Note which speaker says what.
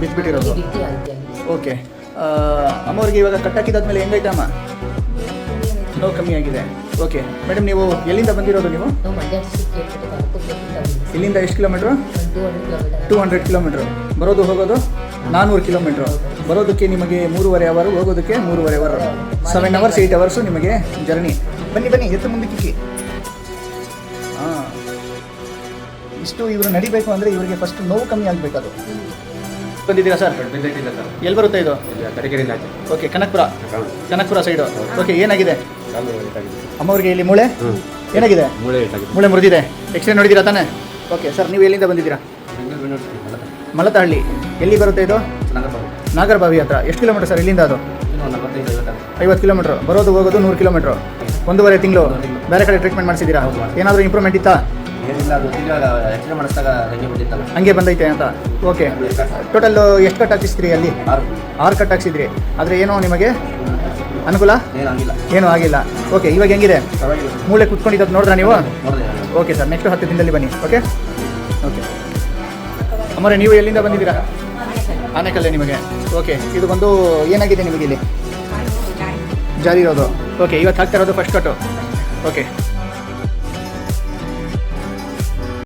Speaker 1: ಬಿದ್ದುಬಿಟ್ಟಿರೋದು.
Speaker 2: ಗಟ್ಟಿ ಆಯ್ತು.
Speaker 1: ಓಕೆ. ಅಮ್ಮವ್ರಿಗೆ ಇವಾಗ ಕಟ್ಟಾಕಿದಾದ್ಮೇಲೆ ಹೆಂಗೈತೆ ಅಮ್ಮ? ನೋವು ಕಮ್ಮಿ ಆಗಿದೆ. ಓಕೆ ಮೇಡಮ್, ನೀವು ಎಲ್ಲಿಂದ ಬಂದಿರೋದು ನೀವು?
Speaker 2: ನಾವು ಮಂಡ್ಯ ಡಿಸ್ಟ್ರಿಕ್ಟ್
Speaker 1: ಇಲ್ಲಿಂದ ಎಷ್ಟು ಕಿಲೋಮೀಟ್ರು?
Speaker 2: 200
Speaker 1: 200 ಕಿಲೋಮೀಟ್ರು. ಬರೋದು ಹೋಗೋದು 400 ಕಿಲೋಮೀಟ್ರು. ಬರೋದಕ್ಕೆ ನಿಮಗೆ 3.5 ಅವರ್, ಹೋಗೋದಕ್ಕೆ 3.5 ಅವರ್, 7 ಅವರ್ಸ್ 8 ಅವರ್ಸು ನಿಮಗೆ ಜರ್ನಿ. ಬನ್ನಿ ಎತ್ತು ಮುಂದಕ್ಕೆ. ಹಾಂ, ಇಷ್ಟು ಇವರು ನಡಿಬೇಕು ಅಂದರೆ ಇವರಿಗೆ ಫಸ್ಟ್ ನೋವು ಕಮ್ಮಿ ಆಗಬೇಕು. ಅದು ಬಂದಿದ್ದೀರಾ ಸರ್? ಎಲ್ಲಿ ಬರುತ್ತೆ ಇದು?
Speaker 3: ತರೀಕೆರೆಯಿಂದ.
Speaker 1: Okay, Kanakapura side. ಓಕೆ, ಏನಾಗಿದೆ ಅಮ್ಮವ್ರಿಗೆ? ಇಲ್ಲಿ ಮೂಳೆ ಏನಾಗಿದೆ? ಮೂಳೆ ಮುರಿದಿದೆ. ಎಕ್ಸ್ರೇ ನೋಡಿದ್ದೀರಾ ತಾನೇ? ಓಕೆ ಸರ್, ನೀವು ಎಲ್ಲಿಂದ ಬಂದಿದ್ದೀರಾ? ಮಲತಹಳ್ಳಿ. ಎಲ್ಲಿ ಬರುತ್ತೆ ಇದು? ನಾಗರಬಾವಿ ಹತ್ರ. ಎಷ್ಟು ಕಿಲೋಮೀಟರ್ ಸರ್ ಇಲ್ಲಿಂದ? ಅದು 50 ಕಿಲೋಮೀಟ್ರು. ಬರೋದು ಹೋಗೋದು 100 ಕಿಲೋಮೀಟ್ರು. 1.5 ತಿಂಗಳು ಬೇರೆ ಕಡೆ ಟ್ರೀಟ್ಮೆಂಟ್ ಮಾಡಿಸಿದ್ದೀರಾ? ಏನಾದರೂ ಇಂಪ್ರೂವ್ಮೆಂಟ್ ಇತ್ತಾ? ಹಂಗೆ ಬಂದೈತೆ ಅಂತ. ಓಕೆ, ಟೋಟಲ್ ಎಷ್ಟು ಕಟ್ ಹಾಕಿಸಿದ್ರಿ ಅಲ್ಲಿ? 6 ಕಟ್ ಹಾಕ್ಸಿದ್ರಿ. ಆದರೆ ಏನೋ ನಿಮಗೆ ಅನುಕೂಲ ಏನೂ ಆಗಿಲ್ಲ. ಓಕೆ, ಇವಾಗ ಹೆಂಗಿದೆ? ಮೂಳೆ ಕುತ್ಕೊಂಡಿದ್ದು ನೋಡಿದ್ರಾ ನೀವು? ಓಕೆ ಸರ್, ನೆಕ್ಸ್ಟ್ 10 ದಿನದಲ್ಲಿ ಬನ್ನಿ. ಓಕೆ ಅಮ್ಮರೇ, ನೀವು ಎಲ್ಲಿಂದ ಬಂದಿದ್ದೀರಾ? ಆನೆಕಲ್ಲೇ ನಿಮಗೆ. ಓಕೆ, ಇದು ಬಂದು ಏನಾಗಿದೆ ನಿಮಗೆ ಇಲ್ಲಿ? ಜಾರಿ ಇರೋದು. ಓಕೆ, ಇವತ್ತು ಹಾಕ್ತಾ ಇರೋದು ಫಸ್ಟ್ ಕಟ್ಟು. ಓಕೆ.